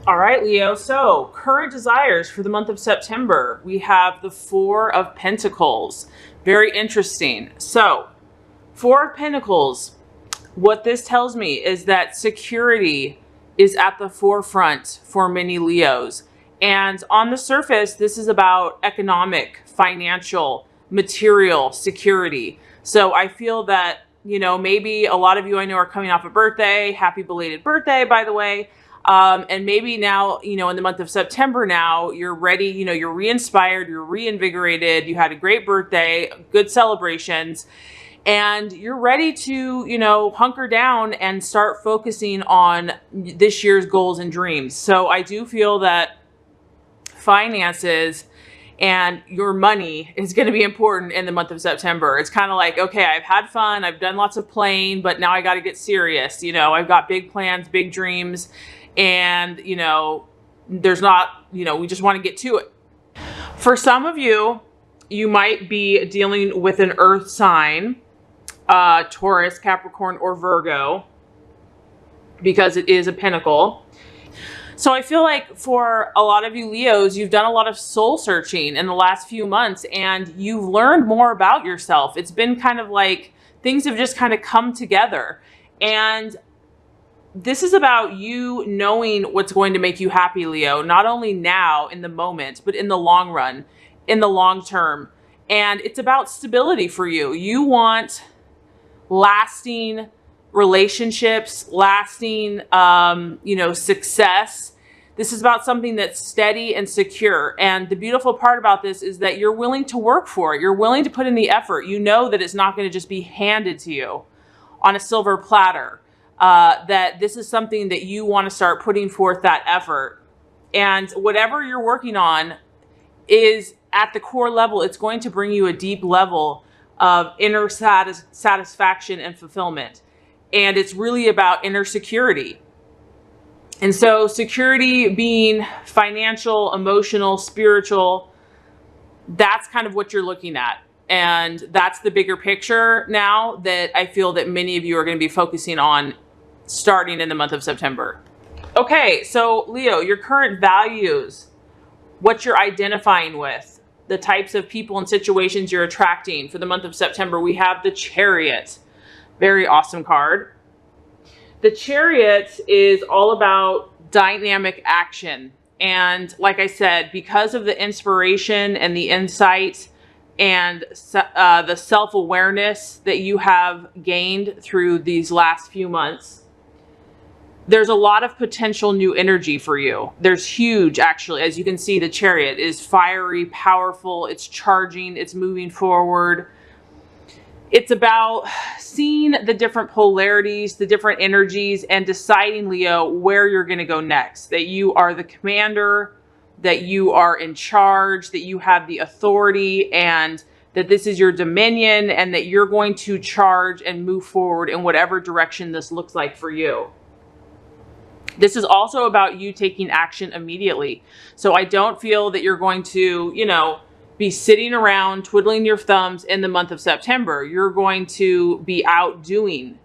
All right, Leo. So, current desires for the month of September. We have the Four of Pentacles. Very interesting. So, Four of Pentacles, what this tells me is that security is at the forefront for many Leos. And on the surface, this is about economic, financial, material security. So, I feel that, maybe a lot of you I know are coming off a birthday. Happy belated birthday, by the way. And maybe now, in the month of September now, you're ready, you're re-inspired, you're reinvigorated, you had a great birthday, good celebrations, and you're ready to, hunker down and start focusing on this year's goals and dreams. So I do feel that finances and your money is going to be important in the month of September. It's kind of like, okay, I've had fun, I've done lots of playing, but now I got to get serious. I've got big plans, big dreams. And, there's not, we just want to get to it. For some of you, you might be dealing with an earth sign, Taurus, Capricorn, or Virgo, because it is a pentacle. So I feel like for a lot of you Leos, you've done a lot of soul searching in the last few months and you've learned more about yourself. It's been kind of like things have just kind of come together. And this is about you knowing what's going to make you happy, Leo, not only now in the moment, but in the long run, in the long term. And it's about stability for you. You want lasting relationships, lasting, success. This is about something that's steady and secure. And the beautiful part about this is that you're willing to work for it. You're willing to put in the effort. You know that it's not going to just be handed to you on a silver platter. That this is something that you want to start putting forth that effort. And whatever you're working on is at the core level, it's going to bring you a deep level of inner satisfaction and fulfillment. And it's really about inner security. And so security being financial, emotional, spiritual, that's kind of what you're looking at. And that's the bigger picture now that I feel that many of you are going to be focusing on starting in the month of September. Okay, so Leo, your current values, what you're identifying with, the types of people and situations you're attracting for the month of September. We have the Chariot. Very awesome card. The Chariot is all about dynamic action. And like I said, because of the inspiration and the insight and the self-awareness that you have gained through these last few months, there's a lot of potential new energy for you. There's huge, actually. As you can see, the Chariot is fiery, powerful, it's charging, it's moving forward. It's about seeing the different polarities, the different energies, and deciding, Leo, where you're going to go next. That you are the commander, that you are in charge, that you have the authority, and that this is your dominion, and that you're going to charge and move forward in whatever direction this looks like for you. This is also about you taking action immediately. So I don't feel that you're going to, be sitting around twiddling your thumbs in the month of September. You're going to be out doing.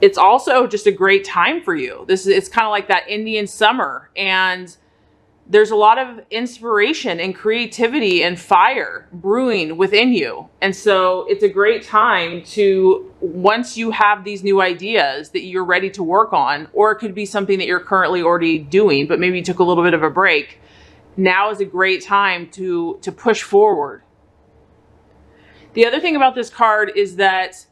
It's also just a great time for you. It's kind of like that Indian summer, and there's a lot of inspiration and creativity and fire brewing within you. And so it's a great time to, once you have these new ideas that you're ready to work on, or it could be something that you're currently already doing, but maybe you took a little bit of a break. Now is a great time to push forward. The other thing about this card is that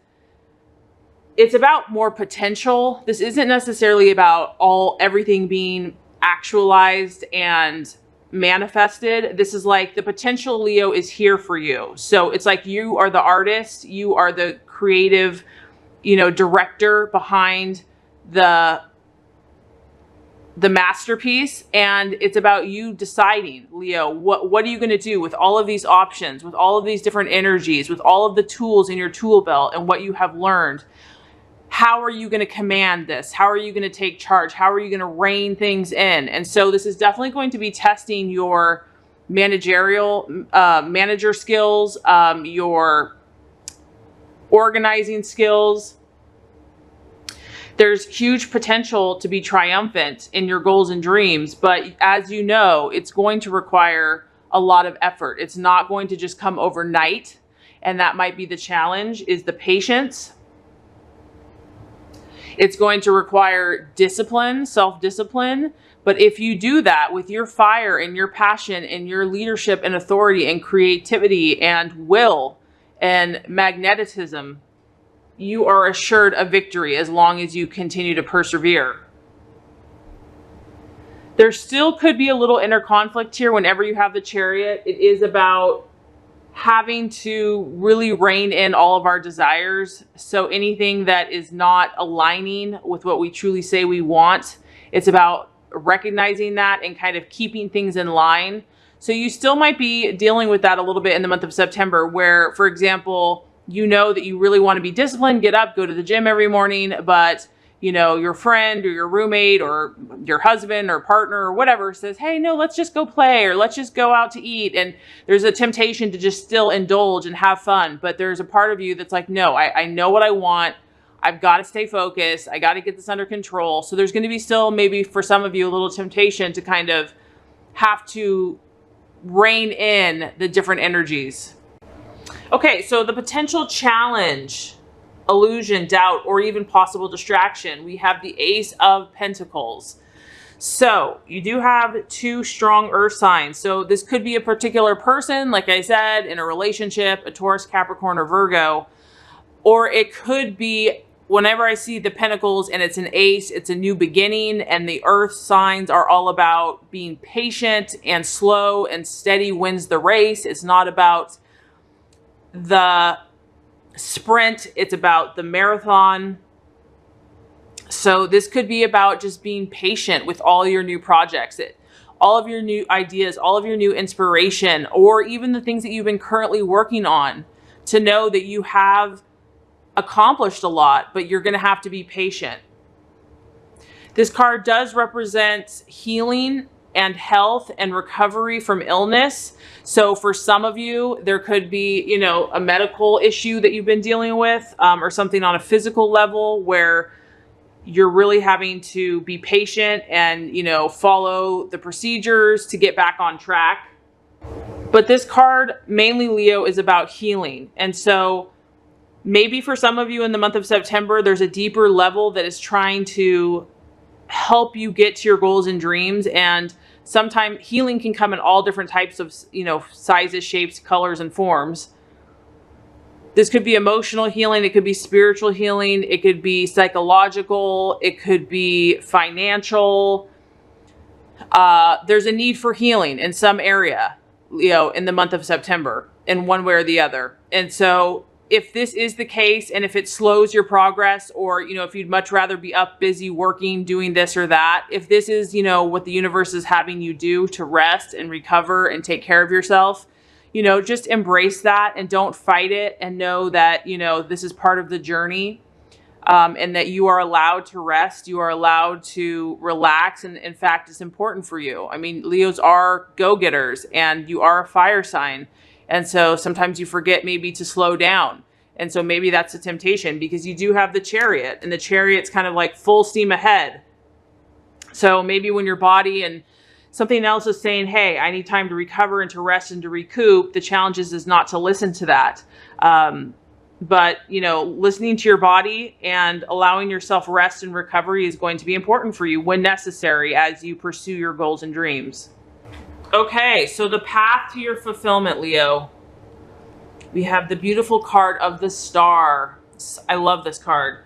it's about more potential. This isn't necessarily about everything being actualized and manifested. This is like the potential, Leo, is here for you. So it's like you are the artist, you are the creative, director behind the masterpiece, and it's about you deciding, Leo, what are you going to do with all of these options, with all of these different energies, with all of the tools in your tool belt and what you have learned. How are you going to command this? How are you going to take charge? How are you going to rein things in? And so this is definitely going to be testing your manager skills, your organizing skills. There's huge potential to be triumphant in your goals and dreams, but as you know, it's going to require a lot of effort. It's not going to just come overnight, and that might be the challenge, is the patience. It's going to require discipline, self-discipline. But if you do that with your fire and your passion and your leadership and authority and creativity and will and magnetism, you are assured a victory as long as you continue to persevere. There still could be a little inner conflict here whenever you have the Chariot. It is about having to really rein in all of our desires. So anything that is not aligning with what we truly say we want, it's about recognizing that and kind of keeping things in line. So you still might be dealing with that a little bit in the month of September, where, for example, you know that you really want to be disciplined, get up, go to the gym every morning, but you know, your friend or your roommate or your husband or partner or whatever says, hey, no, let's just go play, or let's just go out to eat. And there's a temptation to just still indulge and have fun. But there's a part of you that's like, no, I know what I want. I've got to stay focused. I got to get this under control. So there's going to be still maybe for some of you a little temptation to kind of have to rein in the different energies. Okay, so the potential challenge, illusion, doubt, or even possible distraction. We have the Ace of Pentacles. So you do have two strong earth signs. So this could be a particular person, like I said, in a relationship, a Taurus, Capricorn, or Virgo. Or it could be, whenever I see the pentacles and it's an ace, it's a new beginning, and the earth signs are all about being patient and slow and steady wins the race. It's not about the sprint, it's about the marathon. So this could be about just being patient with all your new projects, all of your new ideas, all of your new inspiration, or even the things that you've been currently working on, to know that you have accomplished a lot, but you're going to have to be patient. This card does represent healing and health and recovery from illness. So for some of you, there could be, you know, a medical issue that you've been dealing with, or something on a physical level where you're really having to be patient and, you know, follow the procedures to get back on track. But this card, mainly Leo, is about healing. And so maybe for some of you in the month of September, there's a deeper level that is trying to help you get to your goals and dreams. And sometimes healing can come in all different types of, you know, sizes, shapes, colors, and forms. This could be emotional healing. It could be spiritual healing. It could be psychological. It could be financial. There's a need for healing in some area, you know, in the month of September, in one way or the other. And so if this is the case, and if it slows your progress, or, you know, if you'd much rather be up, busy, working, doing this or that, if this is, you know, what the universe is having you do to rest and recover and take care of yourself, you know, just embrace that and don't fight it, and know that, you know, this is part of the journey, and that you are allowed to rest. You are allowed to relax. And in fact, it's important for you. I mean, Leos are go-getters, and you are a fire sign. And so sometimes you forget maybe to slow down. And so maybe that's a temptation, because you do have the Chariot, and the Chariot's kind of like full steam ahead. So maybe when your body and something else is saying, hey, I need time to recover and to rest and to recoup, the challenge is not to listen to that. But, you know, listening to your body and allowing yourself rest and recovery is going to be important for you when necessary as you pursue your goals and dreams. Okay, so the path to your fulfillment, Leo. We have the beautiful card of the Star. I love this card.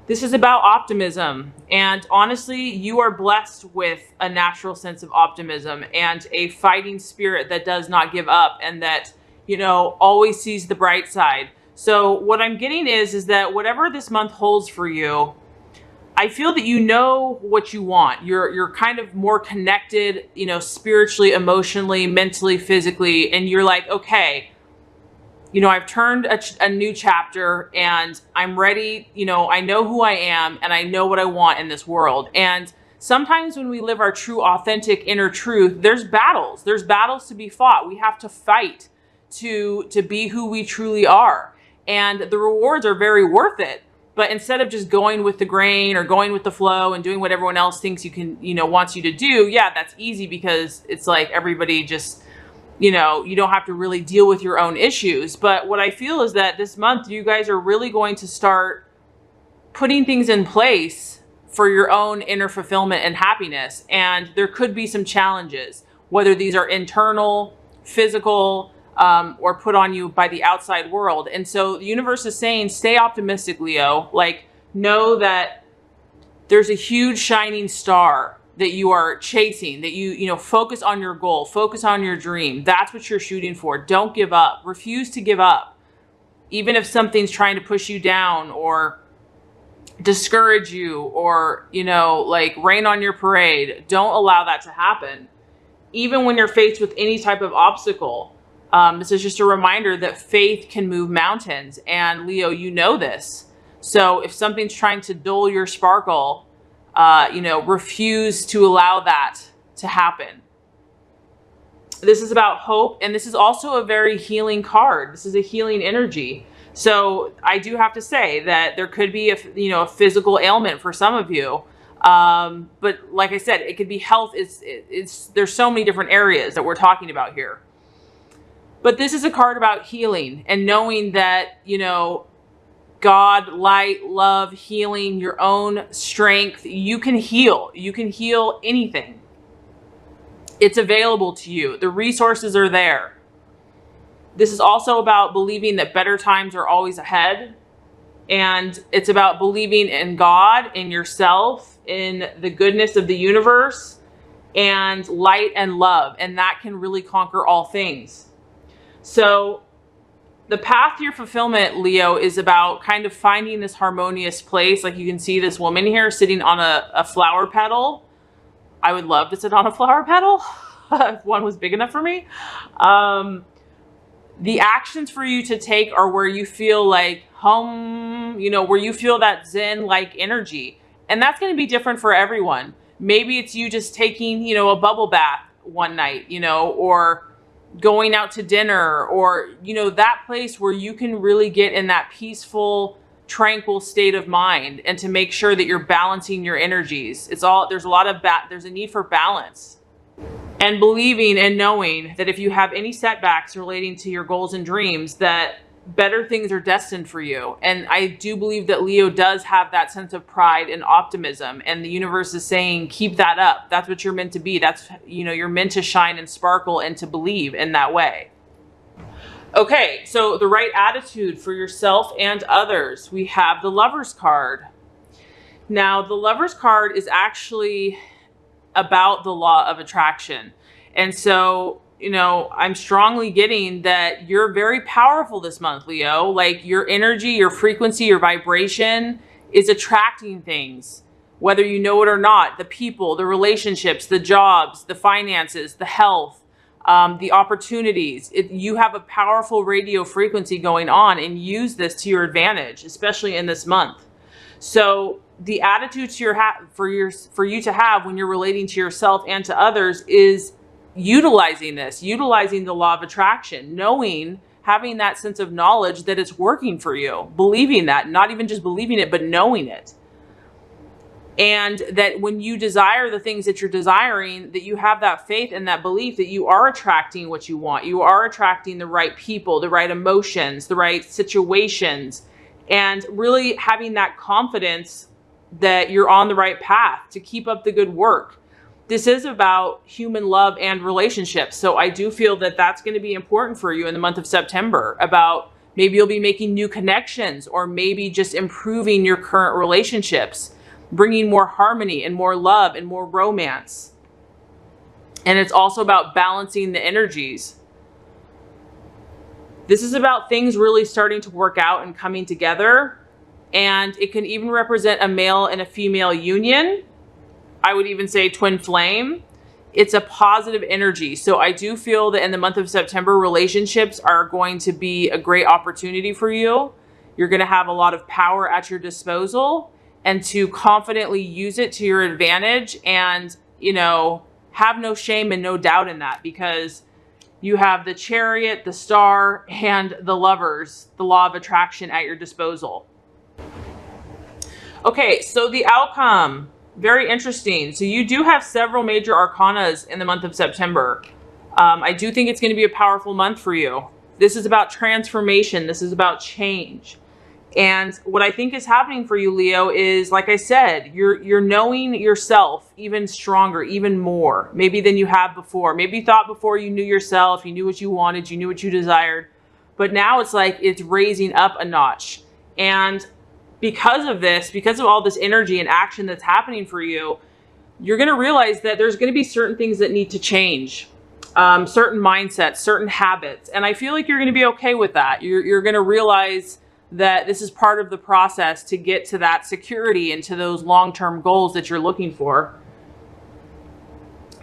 This is about optimism. And honestly, you are blessed with a natural sense of optimism and a fighting spirit that does not give up, and that, you know, always sees the bright side. So what I'm getting is that whatever this month holds for you, I feel that you know what you want. You're kind of more connected, you know, spiritually, emotionally, mentally, physically. And you're like, okay, you know, I've turned a new chapter, and I'm ready. You know, I know who I am, and I know what I want in this world. And sometimes when we live our true, authentic inner truth, there's battles. There's battles to be fought. We have to fight to be who we truly are. And the rewards are very worth it. But instead of just going with the grain or going with the flow and doing what everyone else thinks you can, wants you to do, yeah, that's easy because it's like everybody just, you don't have to really deal with your own issues. But what I feel is that this month, you guys are really going to start putting things in place for your own inner fulfillment and happiness. And there could be some challenges, whether these are internal, physical, or put on you by the outside world. And so the universe is saying, stay optimistic, Leo. Like, know that there's a huge shining star that you are chasing, that you focus on your goal, focus on your dream. That's what you're shooting for. Don't give up. Refuse to give up. Even if something's trying to push you down or discourage you or, like rain on your parade, don't allow that to happen. Even when you're faced with any type of obstacle, this is just a reminder that faith can move mountains. And Leo, you know this. So if something's trying to dull your sparkle, refuse to allow that to happen. This is about hope. And this is also a very healing card. This is a healing energy. So I do have to say that there could be a physical ailment for some of you. But like I said, it could be health. There's so many different areas that we're talking about here. But this is a card about healing and knowing that, God, light, love, healing, your own strength. You can heal. You can heal anything. It's available to you. The resources are there. This is also about believing that better times are always ahead. And it's about believing in God, in yourself, in the goodness of the universe, and light and love. And that can really conquer all things. So the path to your fulfillment, Leo, is about kind of finding this harmonious place. Like you can see this woman here sitting on a flower petal. I would love to sit on a flower petal if one was big enough for me. The actions for you to take are where you feel like home, where you feel that Zen-like energy. And that's going to be different for everyone. Maybe it's you just taking, a bubble bath one night, or going out to dinner, or, that place where you can really get in that peaceful, tranquil state of mind, and to make sure that you're balancing your energies. There's a need for balance. And believing and knowing that if you have any setbacks relating to your goals and dreams, that better things are destined for you. And I do believe that Leo does have that sense of pride and optimism. And the universe is saying, keep that up. That's what you're meant to be. That's, you're meant to shine and sparkle and to believe in that way. Okay, so the right attitude for yourself and others. We have the Lover's card. Now, the Lover's card is actually about the law of attraction. And so, I'm strongly getting that you're very powerful this month, Leo. Like your energy, your frequency, your vibration is attracting things, whether you know it or not. The people, the relationships, the jobs, the finances, the health, the opportunities. You have a powerful radio frequency going on, and use this to your advantage, especially in this month. So the attitude for you to have when you're relating to yourself and to others is utilizing the law of attraction, having that sense of knowledge that it's working for you, believing that, not even just believing it, but knowing it. And that when you desire the things that you're desiring, that you have that faith and that belief that you are attracting what you want. You are attracting the right people, the right emotions, the right situations, and really having that confidence that you're on the right path to keep up the good work. This is about human love and relationships. So I do feel that that's going to be important for you in the month of September, about maybe you'll be making new connections, or maybe just improving your current relationships, bringing more harmony and more love and more romance. And it's also about balancing the energies. This is about things really starting to work out and coming together. And it can even represent a male and a female union. I would even say twin flame. It's a positive energy. So I do feel that in the month of September, relationships are going to be a great opportunity for you. You're going to have a lot of power at your disposal, and to confidently use it to your advantage, and, have no shame and no doubt in that, because you have the Chariot, the Star, and the Lovers, the law of attraction at your disposal. Okay, so the outcome, very interesting. So you do have several major arcanas in the month of September. I do think it's going to be a powerful month for you. This is about transformation. This is about change. And what I think is happening for you, Leo, is, like I said, you're knowing yourself even stronger, even more, maybe than you have before. Maybe you thought before you knew yourself, you knew what you wanted, you knew what you desired. But now it's like it's raising up a notch. And because of this, because of all this energy and action that's happening for you, you're going to realize that there's going to be certain things that need to change, certain mindsets, certain habits. And I feel like you're going to be okay with that. You're going to realize that this is part of the process to get to that security and to those long-term goals that you're looking for.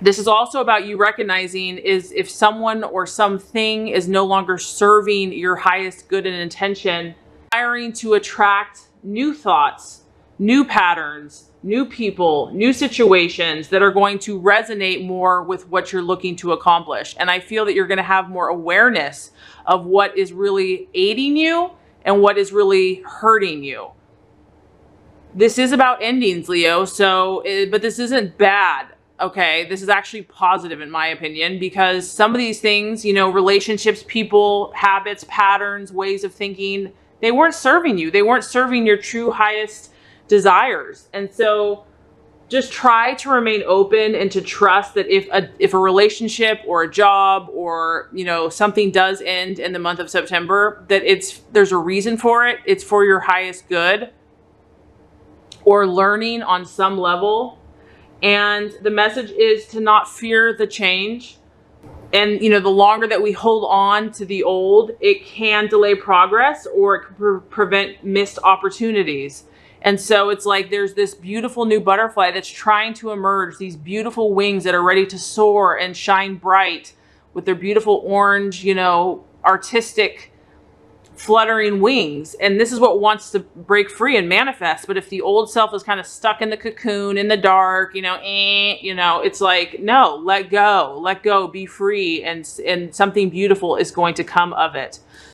This is also about you recognizing is if someone or something is no longer serving your highest good and intention, desiring to attract new thoughts, new patterns, new people, new situations that are going to resonate more with what you're looking to accomplish. And I feel that you're going to have more awareness of what is really aiding you and what is really hurting you. This is about endings, Leo. But this isn't bad. Okay, this is actually positive in my opinion, because some of these things, relationships, people, habits, patterns, ways of thinking, they weren't serving you. They weren't serving your true highest desires. And so just try to remain open and to trust that if a relationship or a job or, something does end in the month of September, that there's a reason for it. It's for your highest good or learning on some level. And the message is to not fear the change. And, the longer that we hold on to the old, it can delay progress or it can prevent missed opportunities. And so it's like there's this beautiful new butterfly that's trying to emerge, these beautiful wings that are ready to soar and shine bright with their beautiful orange, artistic fluttering wings. And this is what wants to break free and manifest. But if the old self is kind of stuck in the cocoon in the dark, it's like, no, let go, be free. And something beautiful is going to come of it.